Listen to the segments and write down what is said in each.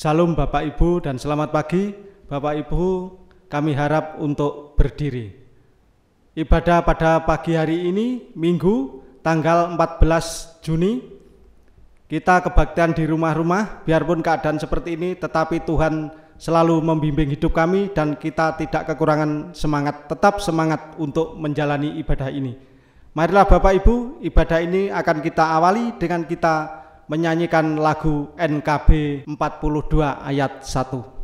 Salam Bapak Ibu dan selamat pagi. Bapak Ibu, kami harap untuk berdiri. Ibadah pada pagi hari ini, Minggu, tanggal 14 Juni. Kita kebaktian di rumah-rumah, biarpun keadaan seperti ini, tetapi Tuhan selalu membimbing hidup kami dan kita tidak kekurangan semangat, tetap semangat untuk menjalani ibadah ini. Marilah Bapak Ibu, ibadah ini akan kita awali dengan kita menyanyikan lagu NKB 42 ayat 1.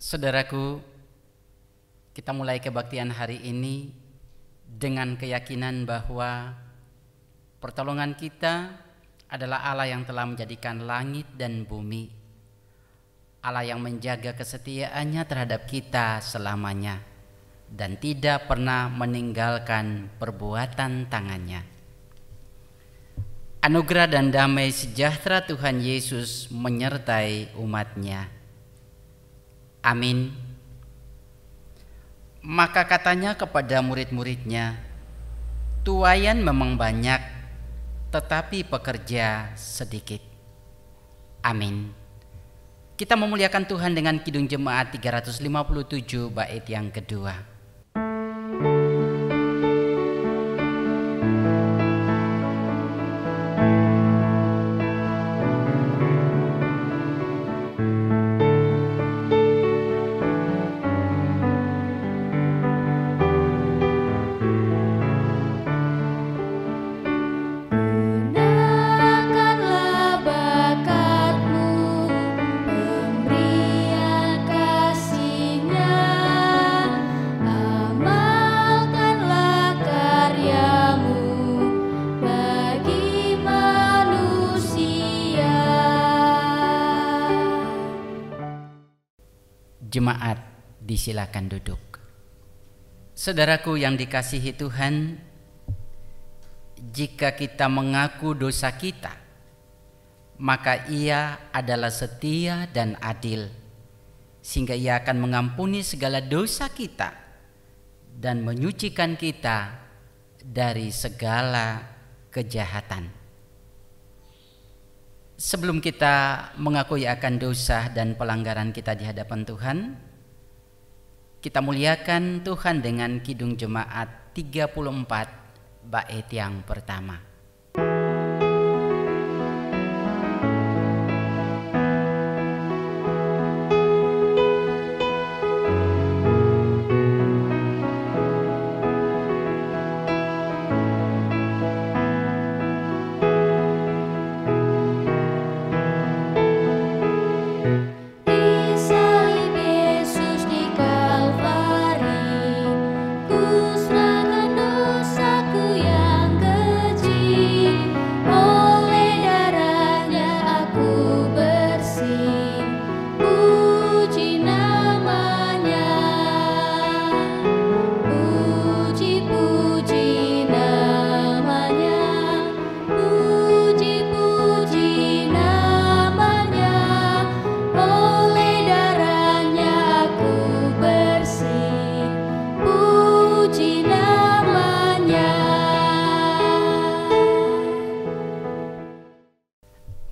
Saudaraku, kita mulai kebaktian hari ini dengan keyakinan bahwa pertolongan kita adalah Allah yang telah menjadikan langit dan bumi, Allah yang menjaga kesetiaannya terhadap kita selamanya dan tidak pernah meninggalkan perbuatan tangannya. Anugerah dan damai sejahtera Tuhan Yesus menyertai umatnya. Amin. Maka katanya kepada murid-muridnya, tuaian memang banyak, tetapi pekerja sedikit. Amin. Kita memuliakan Tuhan dengan Kidung Jemaat 357 bait yang kedua. Jemaat, disilakan duduk. Saudaraku yang dikasihi Tuhan, jika kita mengaku dosa kita, maka Ia adalah setia dan adil, sehingga Ia akan mengampuni segala dosa kita dan menyucikan kita dari segala kejahatan. Sebelum kita mengakui akan dosa dan pelanggaran kita di hadapan Tuhan, kita muliakan Tuhan dengan Kidung Jemaat 34 bait yang pertama.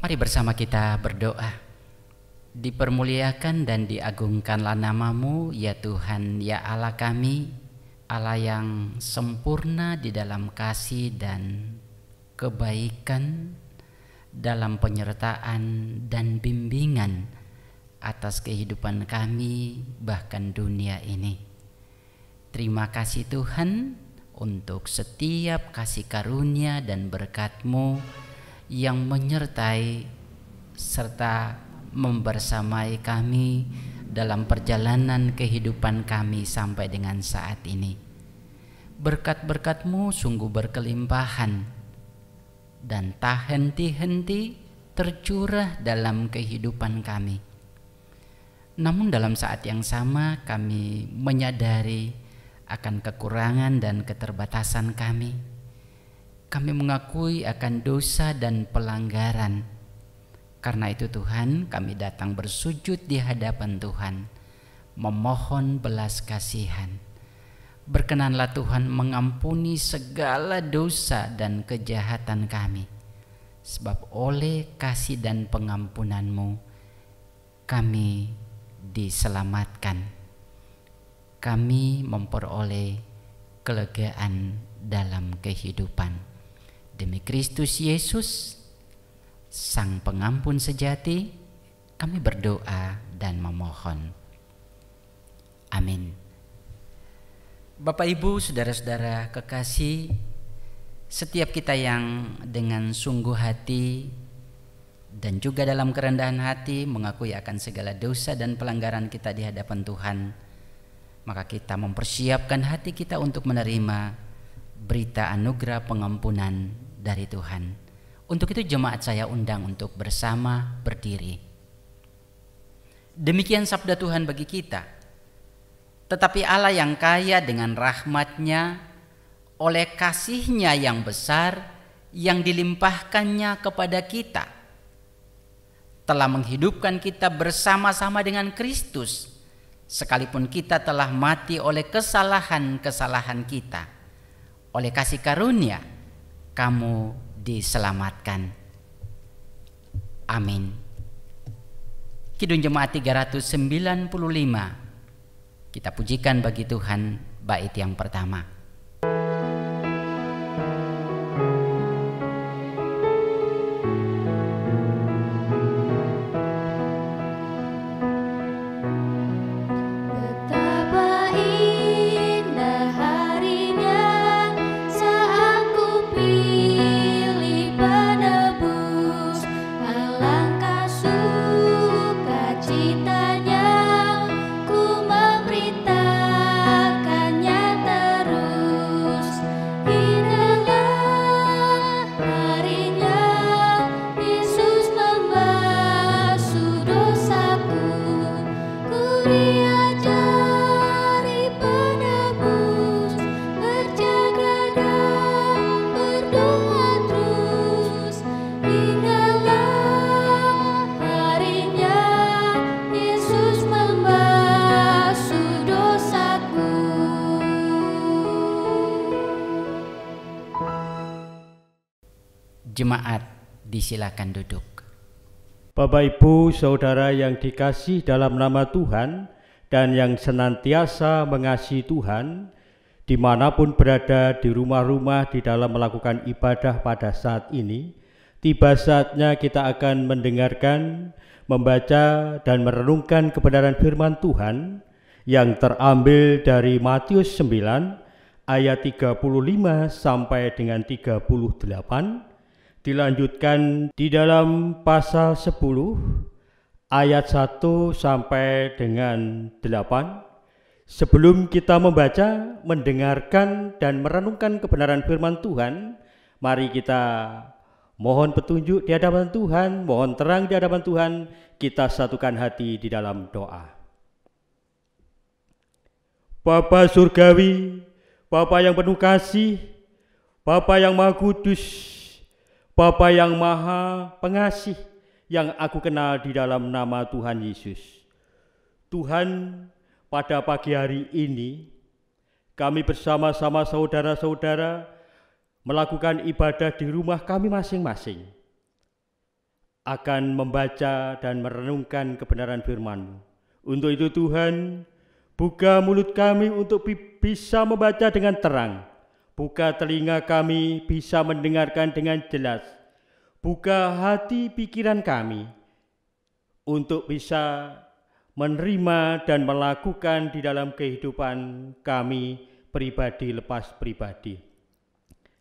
Mari bersama kita berdoa. Dipermuliakan dan diagungkanlah nama-Mu ya Tuhan, ya Allah kami, Allah yang sempurna di dalam kasih dan kebaikan, dalam penyertaan dan bimbingan atas kehidupan kami, bahkan dunia ini. Terima kasih Tuhan untuk setiap kasih karunia dan berkat-Mu yang menyertai serta membersamai kami dalam perjalanan kehidupan kami sampai dengan saat ini. Berkat-berkat-Mu sungguh berkelimpahan dan tak henti-henti tercurah dalam kehidupan kami. Namun dalam saat yang sama kami menyadari akan kekurangan dan keterbatasan kami. Kami mengakui akan dosa dan pelanggaran. Karena itu Tuhan, kami datang bersujud di hadapan Tuhan, memohon belas kasihan. Berkenanlah Tuhan mengampuni segala dosa dan kejahatan kami. Sebab oleh kasih dan pengampunan-Mu kami diselamatkan. Kami memperoleh kelegaan dalam kehidupan. Demi Kristus Yesus, Sang Pengampun sejati, kami berdoa dan memohon. Amin. Bapak, Ibu, saudara-saudara kekasih, setiap kita yang dengan sungguh hati dan juga dalam kerendahan hati mengakui akan segala dosa dan pelanggaran kita di hadapan Tuhan, maka kita mempersiapkan hati kita untuk menerima berita anugerah pengampunan dari Tuhan. Untuk itu jemaat saya undang untuk bersama berdiri. Demikian sabda Tuhan bagi kita. Tetapi Allah yang kaya dengan rahmat-Nya, oleh kasih-Nya yang besar yang dilimpahkannya kepada kita, telah menghidupkan kita bersama-sama dengan Kristus, sekalipun kita telah mati oleh kesalahan-kesalahan kita. Oleh kasih karunia, kamu diselamatkan. Amin. Kidung Jemaat 395. Kita pujikan bagi Tuhan bait yang pertama. Jemaat disilakan duduk. Bapak, Ibu, Saudara yang dikasih dalam nama Tuhan dan yang senantiasa mengasihi Tuhan, dimanapun berada di rumah-rumah di dalam melakukan ibadah pada saat ini, tiba saatnya kita akan mendengarkan, membaca dan merenungkan kebenaran firman Tuhan yang terambil dari Matius 9 ayat 35 sampai dengan 38, dilanjutkan di dalam pasal 10 ayat 1 sampai dengan 8. Sebelum kita membaca, mendengarkan dan merenungkan kebenaran firman Tuhan, mari kita mohon petunjuk di hadapan Tuhan, mohon terang di hadapan Tuhan, kita satukan hati di dalam doa. Bapa surgawi, Bapa yang penuh kasih, Bapa yang maha kudus, Bapa yang maha pengasih yang aku kenal di dalam nama Tuhan Yesus. Tuhan, pada pagi hari ini kami bersama-sama saudara-saudara melakukan ibadah di rumah kami masing-masing, akan membaca dan merenungkan kebenaran firman-Mu. Untuk itu Tuhan, buka mulut kami untuk bisa membaca dengan terang. Buka telinga kami bisa mendengarkan dengan jelas. Buka hati pikiran kami untuk bisa menerima dan melakukan di dalam kehidupan kami pribadi lepas pribadi.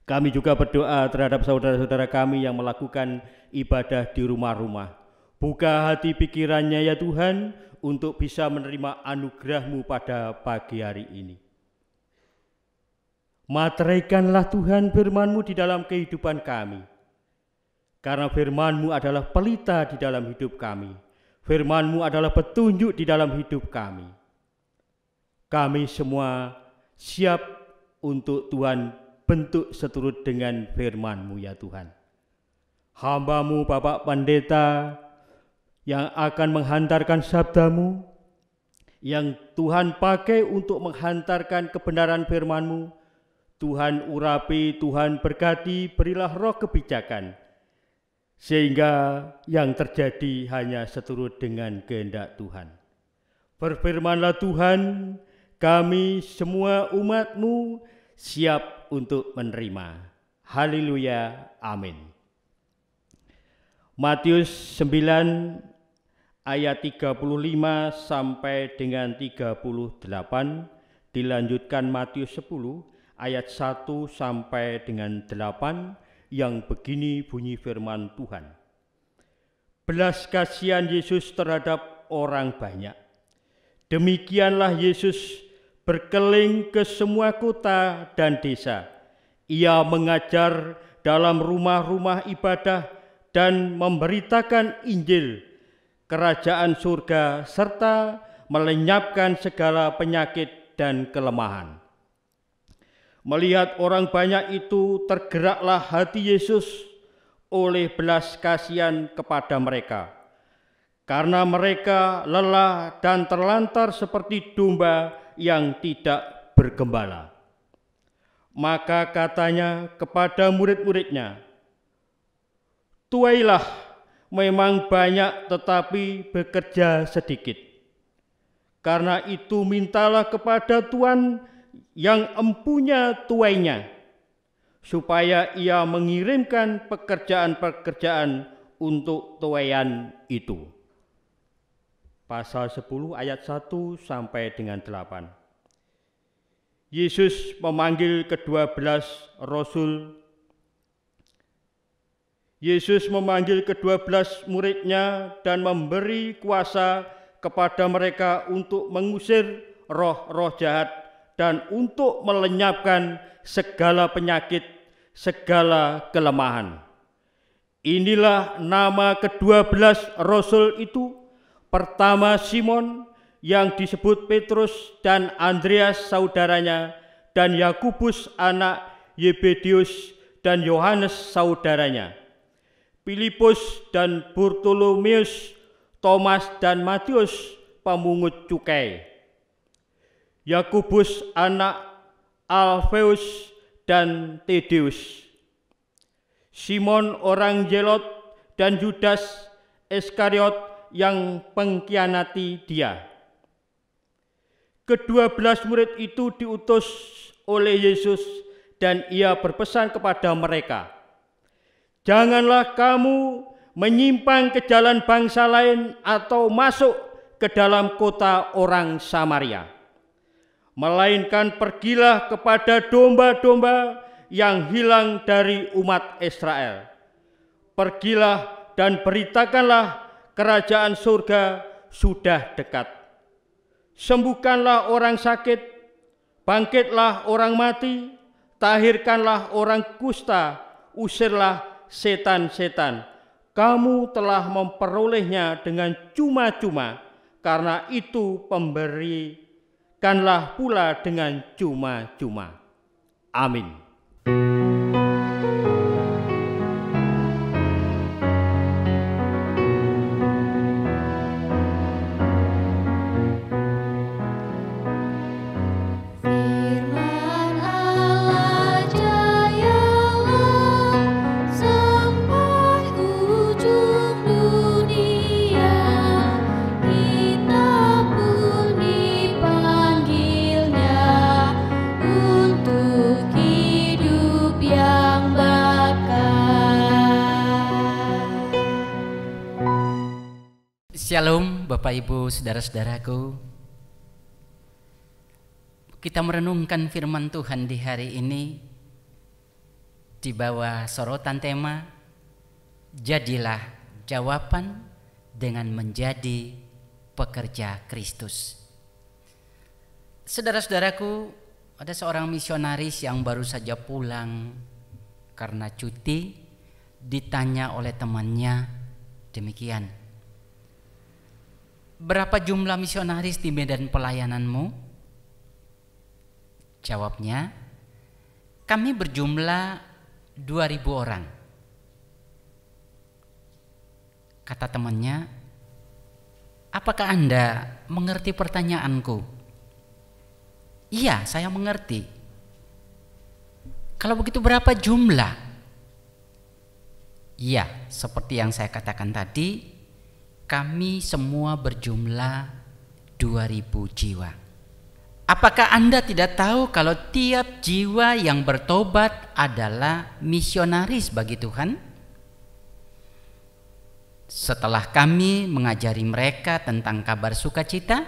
Kami juga berdoa terhadap saudara-saudara kami yang melakukan ibadah di rumah-rumah. Buka hati pikirannya ya Tuhan untuk bisa menerima anugerah-Mu pada pagi hari ini. Materaikanlah Tuhan firman-Mu di dalam kehidupan kami. Karena firman-Mu adalah pelita di dalam hidup kami. Firman-Mu adalah petunjuk di dalam hidup kami. Kami semua siap untuk Tuhan bentuk seturut dengan firman-Mu ya Tuhan. Hamba-Mu Bapak Pendeta yang akan menghantarkan sabda-Mu, yang Tuhan pakai untuk menghantarkan kebenaran firman-Mu, Tuhan urapi, Tuhan berkati, berilah roh kebijakan, sehingga yang terjadi hanya seturut dengan kehendak Tuhan. Berfirmanlah Tuhan, kami semua umat-Mu siap untuk menerima. Haleluya, amin. Matius 9 ayat 35 sampai dengan 38, dilanjutkan Matius 10 ayat 1 sampai dengan 8, yang begini bunyi firman Tuhan. Belas kasihan Yesus terhadap orang banyak. Demikianlah Yesus berkeliling ke semua kota dan desa. Ia mengajar dalam rumah-rumah ibadah dan memberitakan Injil kerajaan surga serta melenyapkan segala penyakit dan kelemahan. Melihat orang banyak itu, tergeraklah hati Yesus oleh belas kasihan kepada mereka, karena mereka lelah dan terlantar seperti domba yang tidak bergembala. Maka katanya kepada murid-muridnya, tuailah, memang banyak tetapi bekerja sedikit. Karena itu mintalah kepada Tuhan yang empunya tuainya, supaya ia mengirimkan pekerjaan-pekerjaan untuk tuaian itu. Pasal 10 ayat 1 sampai dengan 8. Yesus memanggil ke-12 Rasul. Yesus memanggil ke-12 muridnya dan memberi kuasa kepada mereka untuk mengusir roh-roh jahat dan untuk melenyapkan segala penyakit, segala kelemahan. Inilah nama ke-12 Rasul itu. Pertama Simon yang disebut Petrus dan Andreas saudaranya, dan Yakobus anak Yebedeus dan Yohanes saudaranya, Filipus dan Bartolomeus, Thomas dan Matius pemungut cukai, Yakobus anak Alfeus dan Tadeus, Simon orang Zelot dan Judas Iskariot yang pengkhianati dia. Ke-12 murid itu diutus oleh Yesus dan ia berpesan kepada mereka, janganlah kamu menyimpang ke jalan bangsa lain atau masuk ke dalam kota orang Samaria, melainkan pergilah kepada domba-domba yang hilang dari umat Israel. Pergilah dan beritakanlah kerajaan surga sudah dekat. Sembuhkanlah orang sakit, bangkitlah orang mati, tahirkanlah orang kusta, usirlah setan-setan. Kamu telah memperolehnya dengan cuma-cuma, karena itu pemberikanlah pula dengan cuma-cuma. Amin. Shalom Bapak Ibu, saudara-saudaraku, kita merenungkan firman Tuhan di hari ini di bawah sorotan tema jadilah jawaban dengan menjadi pekerja Kristus. Saudara-saudaraku, ada seorang misionaris yang baru saja pulang karena cuti, ditanya oleh temannya demikian, berapa jumlah misionaris di medan pelayananmu? Jawabnya, kami berjumlah 2.000 orang. Kata temannya, apakah Anda mengerti pertanyaanku? Iya, saya mengerti. Kalau begitu berapa jumlah? Iya, seperti yang saya katakan tadi, kami semua berjumlah 2.000 jiwa. Apakah Anda tidak tahu kalau tiap jiwa yang bertobat adalah misionaris bagi Tuhan? Setelah kami mengajari mereka tentang kabar sukacita,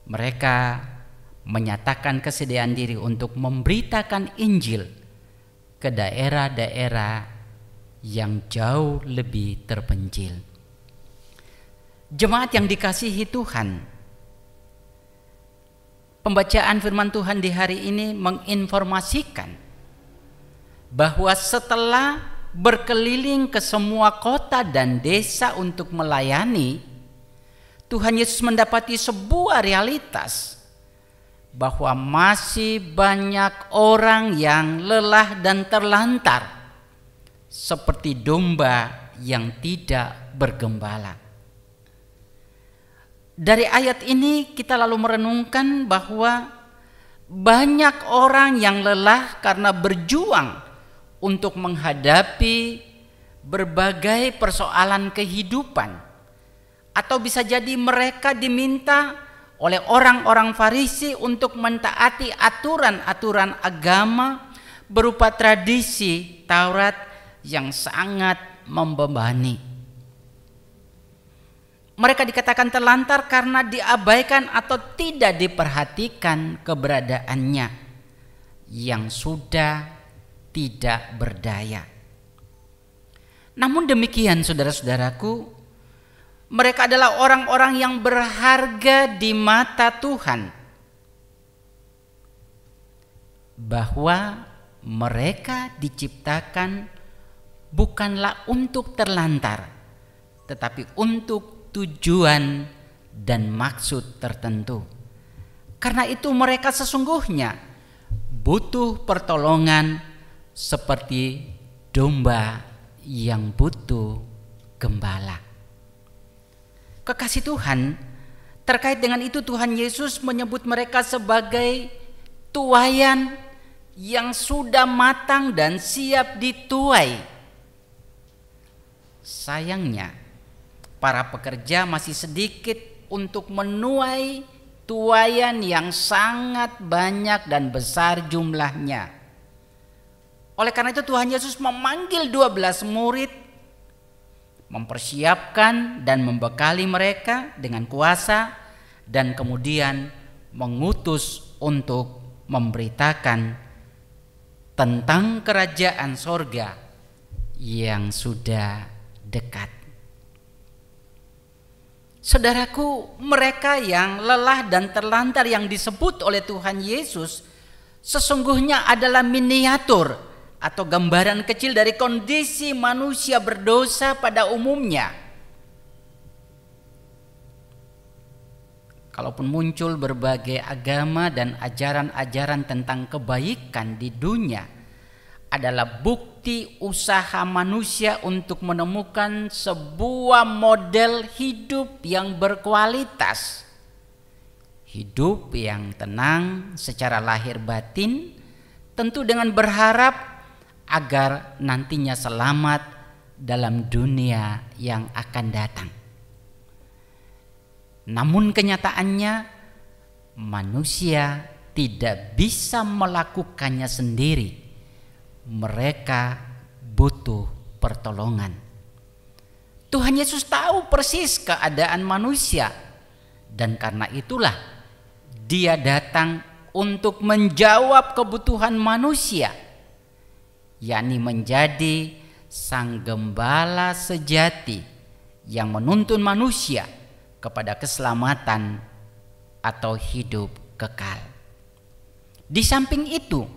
mereka menyatakan kesediaan diri untuk memberitakan Injil ke daerah-daerah yang jauh lebih terpencil. Jemaat yang dikasihi Tuhan, pembacaan firman Tuhan di hari ini menginformasikan bahwa setelah berkeliling ke semua kota dan desa untuk melayani, Tuhan Yesus mendapati sebuah realitas bahwa masih banyak orang yang lelah dan terlantar seperti domba yang tidak bergembala. Dari ayat ini kita lalu merenungkan bahwa banyak orang yang lelah karena berjuang untuk menghadapi berbagai persoalan kehidupan, atau bisa jadi mereka diminta oleh orang-orang Farisi untuk mentaati aturan-aturan agama berupa tradisi Taurat yang sangat membebani. Mereka dikatakan terlantar karena diabaikan atau tidak diperhatikan keberadaannya yang sudah tidak berdaya. Namun demikian, saudara-saudaraku, mereka adalah orang-orang yang berharga di mata Tuhan, bahwa mereka diciptakan bukanlah untuk terlantar, tetapi untuk tujuan dan maksud tertentu. Karena itu mereka sesungguhnya butuh pertolongan seperti domba yang butuh gembala. Kekasih Tuhan, terkait dengan itu Tuhan Yesus menyebut mereka sebagai tuaian yang sudah matang dan siap dituai. Sayangnya, para pekerja masih sedikit untuk menuai tuaian yang sangat banyak dan besar jumlahnya. Oleh karena itu Tuhan Yesus memanggil 12 murid, mempersiapkan dan membekali mereka dengan kuasa, dan kemudian mengutus untuk memberitakan tentang kerajaan sorga yang sudah dekat. Saudaraku, mereka yang lelah dan terlantar yang disebut oleh Tuhan Yesus sesungguhnya adalah miniatur atau gambaran kecil dari kondisi manusia berdosa pada umumnya. Kalaupun muncul berbagai agama dan ajaran-ajaran tentang kebaikan di dunia, adalah bukti usaha manusia untuk menemukan sebuah model hidup yang berkualitas, hidup yang tenang secara lahir batin, tentu dengan berharap agar nantinya selamat dalam dunia yang akan datang. Namun kenyataannya manusia tidak bisa melakukannya sendiri. Mereka butuh pertolongan. Tuhan Yesus tahu persis keadaan manusia, dan karena itulah Dia datang untuk menjawab kebutuhan manusia, yakni menjadi sang gembala sejati yang menuntun manusia kepada keselamatan atau hidup kekal. Di samping itu,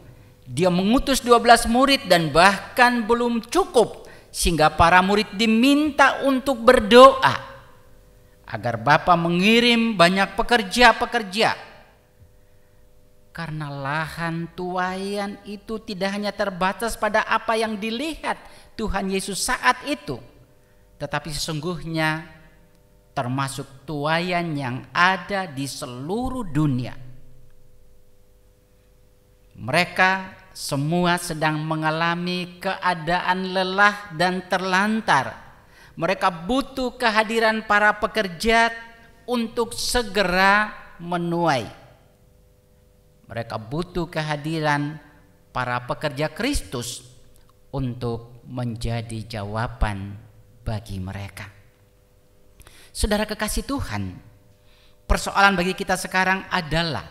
Dia mengutus 12 murid, dan bahkan belum cukup sehingga para murid diminta untuk berdoa agar Bapa mengirim banyak pekerja-pekerja. Karena lahan tuaian itu tidak hanya terbatas pada apa yang dilihat Tuhan Yesus saat itu, tetapi sesungguhnya termasuk tuaian yang ada di seluruh dunia. Mereka semua sedang mengalami keadaan lelah dan terlantar. Mereka butuh kehadiran para pekerja untuk segera menuai. Mereka butuh kehadiran para pekerja Kristus untuk menjadi jawaban bagi mereka. Saudara kekasih Tuhan, persoalan bagi kita sekarang adalah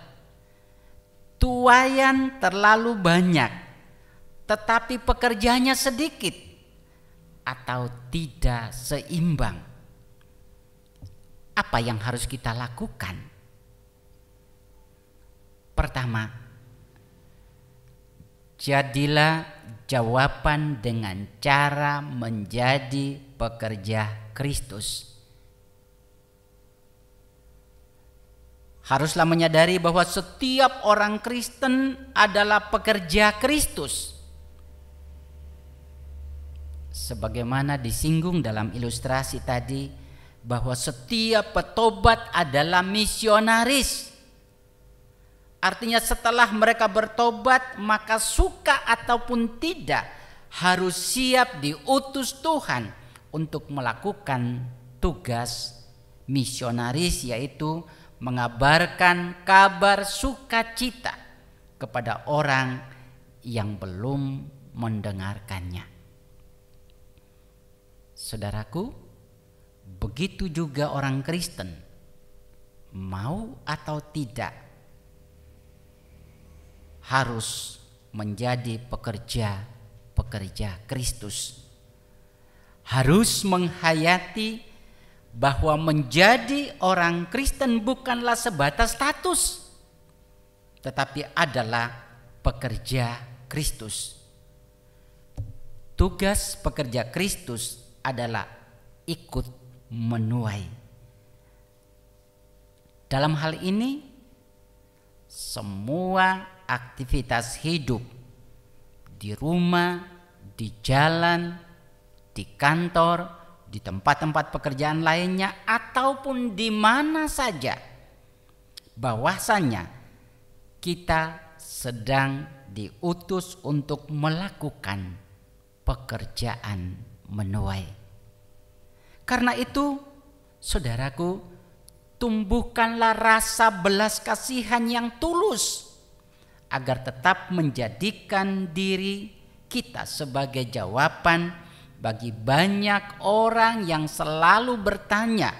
tuaian terlalu banyak, tetapi pekerjanya sedikit atau tidak seimbang. Apa yang harus kita lakukan? Pertama, jadilah jawaban dengan cara menjadi pekerja Kristus. Haruslah menyadari bahwa setiap orang Kristen adalah pekerja Kristus. Sebagaimana disinggung dalam ilustrasi tadi, bahwa setiap petobat adalah misionaris. Artinya setelah mereka bertobat, maka suka ataupun tidak harus siap diutus Tuhan untuk melakukan tugas misionaris, yaitu mengabarkan kabar sukacita kepada orang yang belum mendengarkannya. Saudaraku, begitu juga orang Kristen, mau atau tidak, harus menjadi pekerja Kristus. Harus menghayati bahwa menjadi orang Kristen bukanlah sebatas status, tetapi adalah pekerja Kristus. Tugas pekerja Kristus adalah ikut menuai. Dalam hal ini, semua aktivitas hidup di rumah, di jalan, di kantor, di tempat-tempat pekerjaan lainnya, ataupun di mana saja, bahwasanya kita sedang diutus untuk melakukan pekerjaan menuai. Karena itu, saudaraku, tumbuhkanlah rasa belas kasihan yang tulus agar tetap menjadikan diri kita sebagai jawaban bagi banyak orang yang selalu bertanya,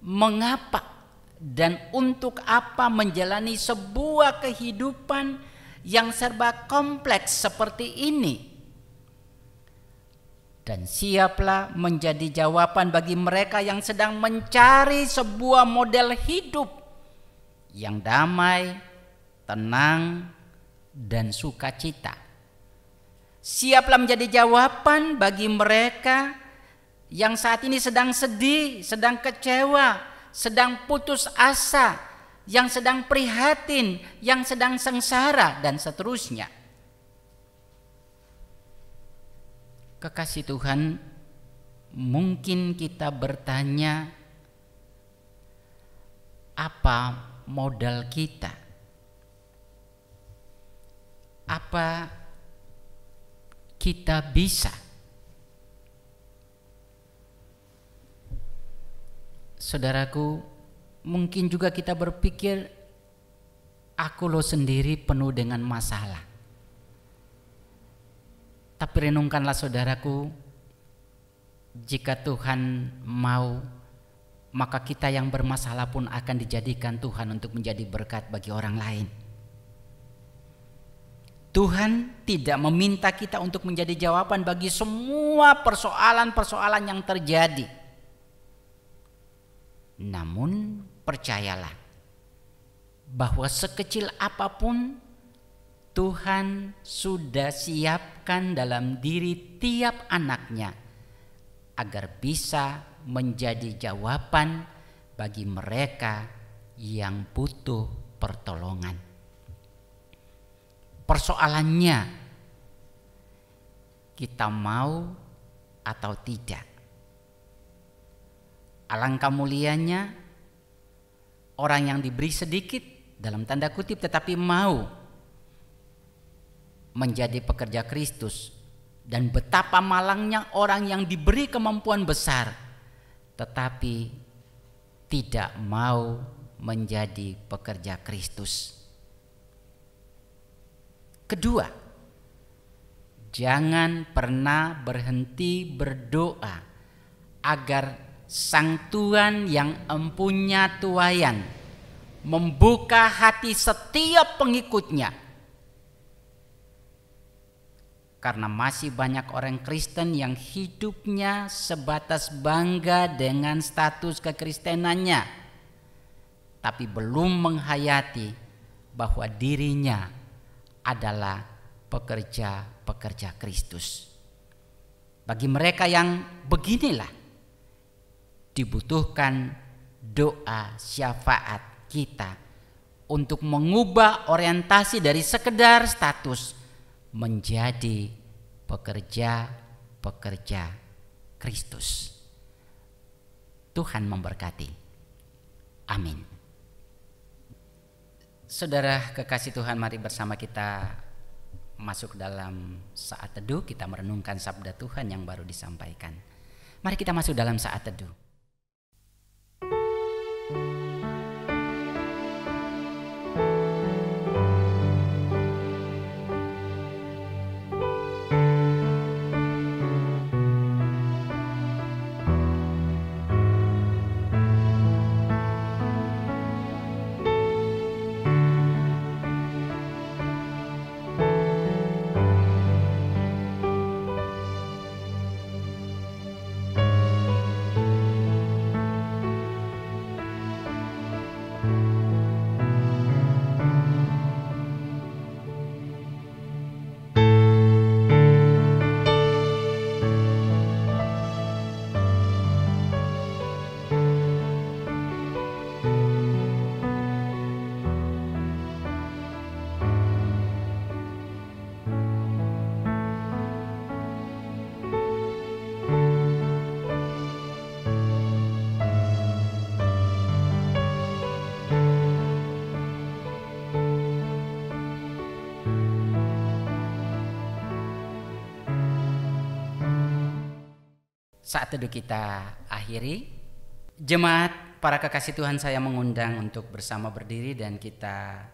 mengapa dan untuk apa menjalani sebuah kehidupan yang serba kompleks seperti ini. Dan siaplah menjadi jawaban bagi mereka yang sedang mencari sebuah model hidup yang damai, tenang, dan sukacita. Siaplah menjadi jawaban bagi mereka yang saat ini sedang sedih, sedang kecewa, sedang putus asa, yang sedang prihatin, yang sedang sengsara, dan seterusnya. Kekasih Tuhan, mungkin kita bertanya, apa modal kita? Apa kita bisa? Saudaraku, mungkin juga kita berpikir, aku lo sendiri penuh dengan masalah. Tapi renungkanlah saudaraku, Jika Tuhan mau, maka kita yang bermasalah pun akan dijadikan Tuhan untuk menjadi berkat bagi orang lain. Tuhan tidak meminta kita untuk menjadi jawaban bagi semua persoalan-persoalan yang terjadi. Namun percayalah bahwa sekecil apapun Tuhan sudah siapkan dalam diri tiap anaknya agar bisa menjadi jawaban bagi mereka yang butuh pertolongan. Persoalannya, kita mau atau tidak. Alangkah mulianya orang yang diberi sedikit dalam tanda kutip tetapi mau menjadi pekerja Kristus, dan betapa malangnya orang yang diberi kemampuan besar tetapi tidak mau menjadi pekerja Kristus. Kedua, jangan pernah berhenti berdoa agar Sang Tuhan yang empunya tuayan membuka hati setiap pengikutnya. Karena masih banyak orang Kristen yang hidupnya sebatas bangga dengan status kekristenannya, tapi belum menghayati bahwa dirinya adalah pekerja-pekerja Kristus. Bagi mereka yang beginilah, dibutuhkan doa syafaat kita untuk mengubah orientasi dari sekedar status menjadi pekerja-pekerja Kristus. Tuhan memberkati. Amin. Saudara kekasih Tuhan, mari bersama kita masuk dalam saat teduh. Kita merenungkan sabda Tuhan yang baru disampaikan. Mari kita masuk dalam saat teduh. Saat teduh kita akhiri. Jemaat para kekasih Tuhan, saya mengundang untuk bersama berdiri dan kita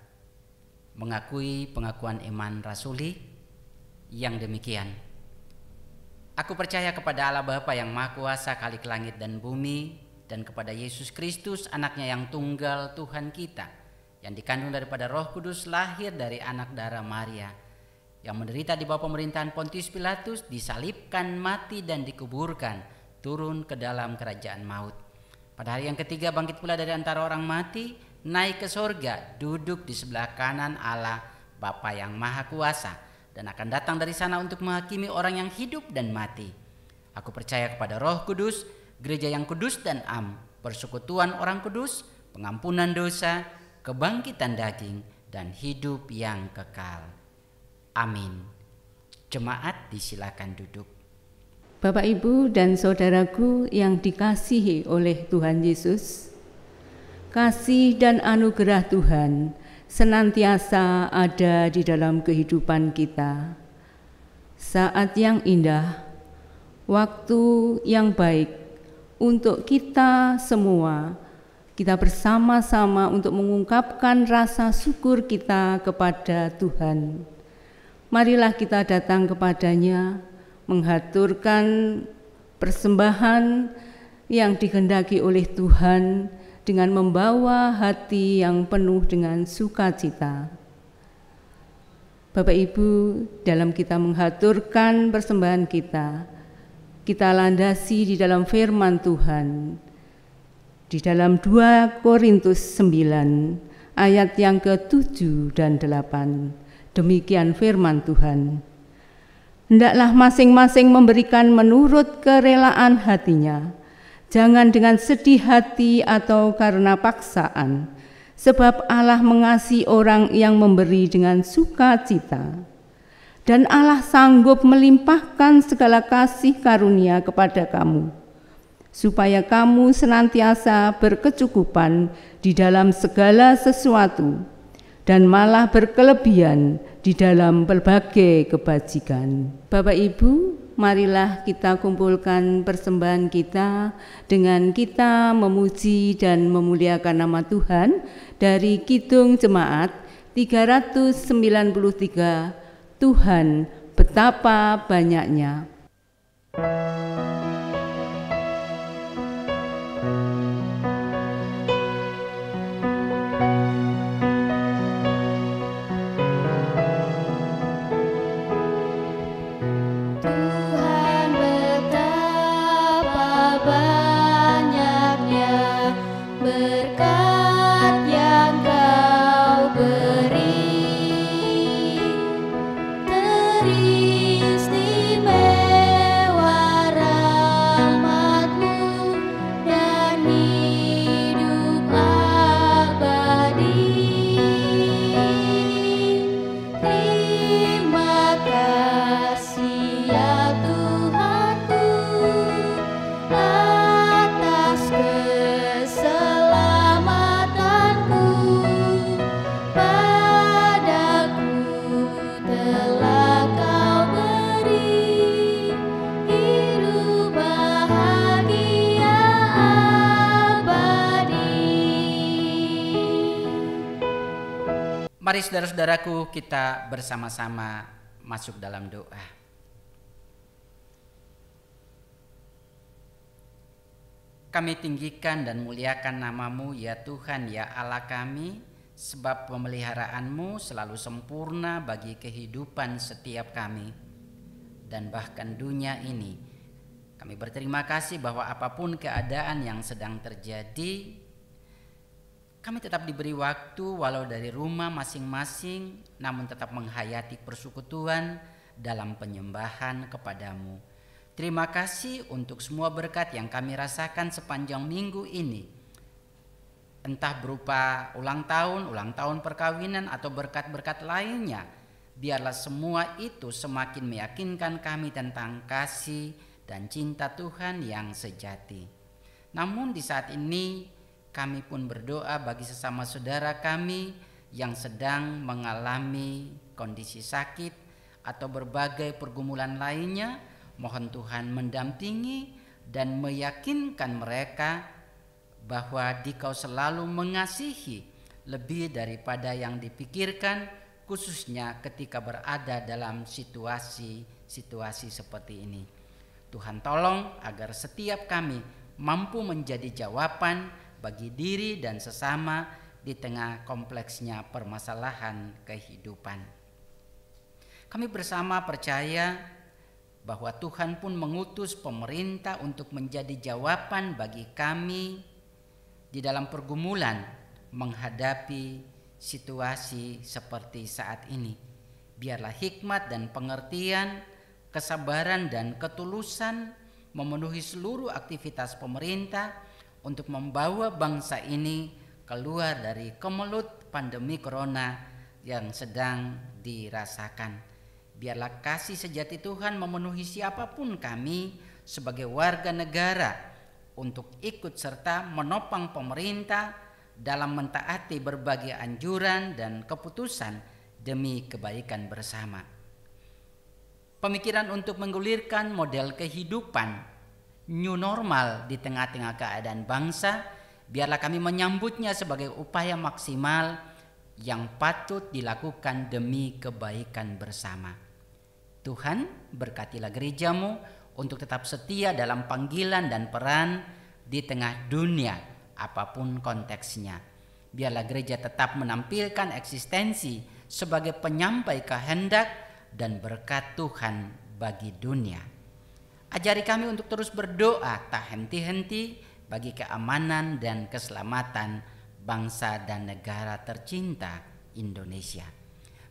mengakui pengakuan iman rasuli yang demikian. Aku percaya kepada Allah Bapa yang Maha Kuasa, Khalik langit dan bumi, dan kepada Yesus Kristus, anaknya yang tunggal Tuhan kita, yang dikandung daripada Roh Kudus, lahir dari anak darah Maria, yang menderita di bawah pemerintahan Pontius Pilatus, disalibkan, mati dan dikuburkan, turun ke dalam kerajaan maut. Pada hari yang ketiga bangkit pula dari antara orang mati, naik ke sorga, duduk di sebelah kanan Allah Bapa yang Maha Kuasa, dan akan datang dari sana untuk menghakimi orang yang hidup dan mati. Aku percaya kepada Roh Kudus, gereja yang kudus dan am, persekutuan orang kudus, pengampunan dosa, kebangkitan daging, dan hidup yang kekal. Amin. Jemaat disilakan duduk. Bapak, Ibu, dan saudaraku yang dikasihi oleh Tuhan Yesus, kasih dan anugerah Tuhan senantiasa ada di dalam kehidupan kita. Saat yang indah, waktu yang baik untuk kita semua, kita bersama-sama untuk mengungkapkan rasa syukur kita kepada Tuhan. Marilah kita datang kepadanya, menghaturkan persembahan yang dikehendaki oleh Tuhan dengan membawa hati yang penuh dengan sukacita. Bapak Ibu, dalam kita mengaturkan persembahan kita landasi di dalam firman Tuhan. Di dalam 2 Korintus 9 ayat yang ke-7 dan 8. Demikian firman Tuhan. Hendaklah masing-masing memberikan menurut kerelaan hatinya, jangan dengan sedih hati atau karena paksaan, sebab Allah mengasihi orang yang memberi dengan sukacita. Dan Allah sanggup melimpahkan segala kasih karunia kepada kamu, supaya kamu senantiasa berkecukupan di dalam segala sesuatu, dan malah berkelebihan di dalam berbagai kebajikan. Bapak Ibu, marilah kita kumpulkan persembahan kita dengan kita memuji dan memuliakan nama Tuhan dari Kidung Jemaat 393, Tuhan betapa banyaknya. Mari saudara-saudaraku, kita bersama-sama masuk dalam doa. Kami tinggikan dan muliakan nama-Mu ya Tuhan, ya Allah kami, sebab pemeliharaanmu selalu sempurna bagi kehidupan setiap kami dan bahkan dunia ini. Kami berterima kasih bahwa apapun keadaan yang sedang terjadi, kami tetap diberi waktu walau dari rumah masing-masing, namun tetap menghayati persekutuan dalam penyembahan kepadamu. Terima kasih untuk semua berkat yang kami rasakan sepanjang minggu ini. Entah berupa ulang tahun perkawinan atau berkat-berkat lainnya. Biarlah semua itu semakin meyakinkan kami tentang kasih dan cinta Tuhan yang sejati. Namun di saat ini kami pun berdoa bagi sesama saudara kami yang sedang mengalami kondisi sakit atau berbagai pergumulan lainnya. Mohon Tuhan mendampingi dan meyakinkan mereka bahwa Dikau selalu mengasihi lebih daripada yang dipikirkan, khususnya ketika berada dalam situasi seperti ini. Tuhan tolong agar setiap kami mampu menjadi jawaban bagi diri dan sesama di tengah kompleksnya permasalahan kehidupan. Kami bersama percaya bahwa Tuhan pun mengutus pemerintah untuk menjadi jawaban bagi kami di dalam pergumulan menghadapi situasi seperti saat ini. Biarlah hikmat dan pengertian, kesabaran dan ketulusan memenuhi seluruh aktivitas pemerintah untuk membawa bangsa ini keluar dari kemelut pandemi corona yang sedang dirasakan. Biarlah kasih sejati Tuhan memenuhi siapapun kami sebagai warga negara untuk ikut serta menopang pemerintah dalam mentaati berbagai anjuran dan keputusan demi kebaikan bersama. Pemikiran untuk menggulirkan model kehidupan new normal di tengah-tengah keadaan bangsa, biarlah kami menyambutnya sebagai upaya maksimal yang patut dilakukan demi kebaikan bersama. Tuhan berkatilah gereja-Mu untuk tetap setia dalam panggilan dan peran di tengah dunia apapun konteksnya. Biarlah gereja tetap menampilkan eksistensi sebagai penyampai kehendak dan berkat Tuhan bagi dunia. Ajari kami untuk terus berdoa tak henti-henti bagi keamanan dan keselamatan bangsa dan negara tercinta Indonesia.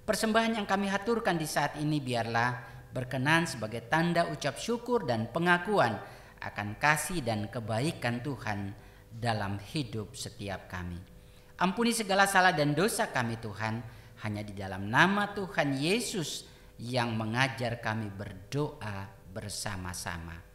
Persembahan yang kami haturkan di saat ini biarlah berkenan sebagai tanda ucap syukur dan pengakuan akan kasih dan kebaikan Tuhan dalam hidup setiap kami. Ampuni segala salah dan dosa kami Tuhan, hanya di dalam nama Tuhan Yesus yang mengajar kami berdoa bersama-sama.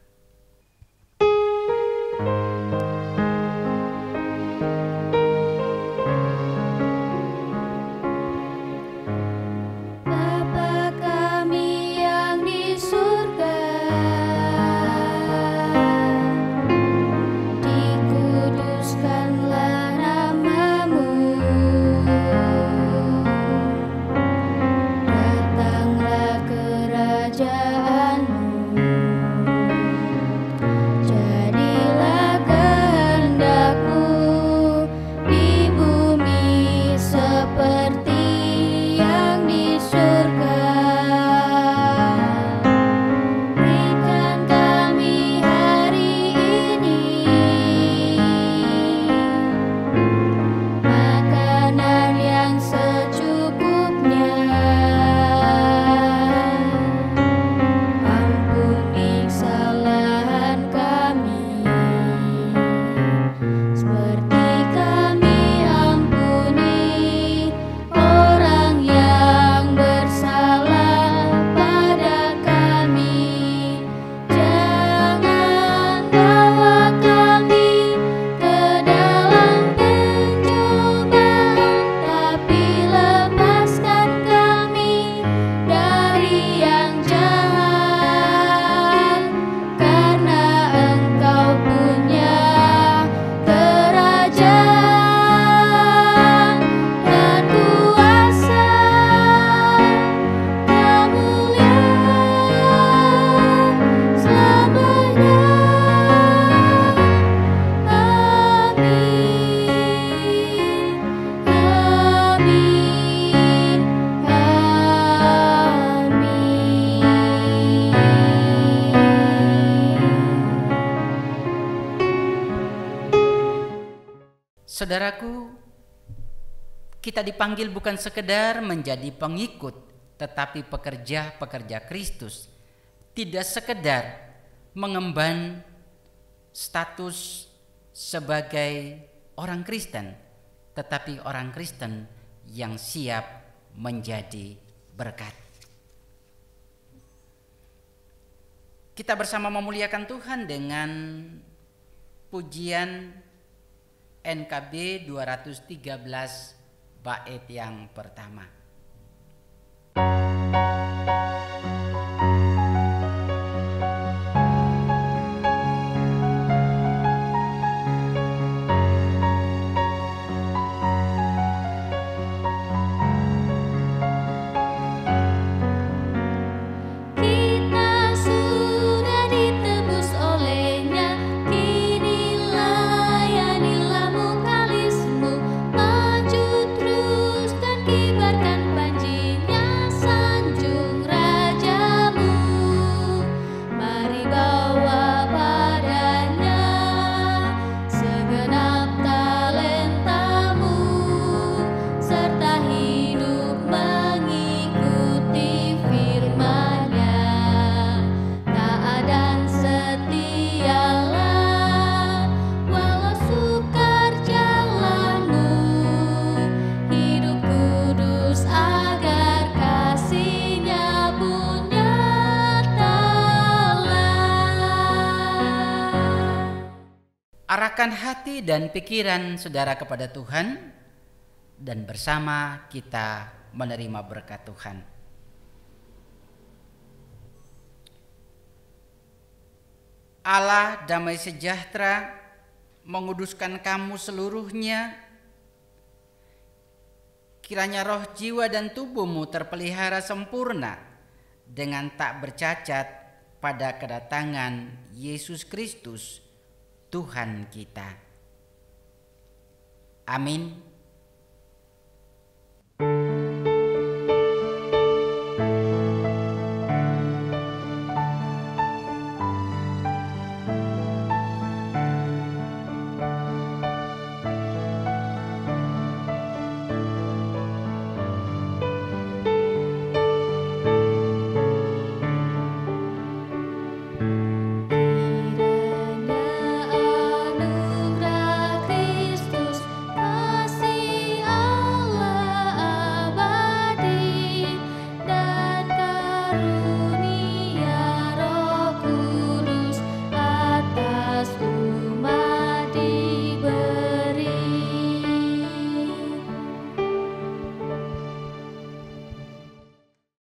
Saudaraku, kita dipanggil bukan sekedar menjadi pengikut, tetapi pekerja-pekerja Kristus. Tidak sekedar mengemban status sebagai orang Kristen, tetapi orang Kristen yang siap menjadi berkat. Kita bersama memuliakan Tuhan dengan pujian NKB 213 bait yang pertama. Arahkan hati dan pikiran saudara kepada Tuhan, dan bersama kita menerima berkat Tuhan. Allah damai sejahtera menguduskan kamu seluruhnya. Kiranya roh, jiwa dan tubuhmu terpelihara sempurna dengan tak bercacat pada kedatangan Yesus Kristus Tuhan kita. Amin. Kasih Allah abadi dan karunia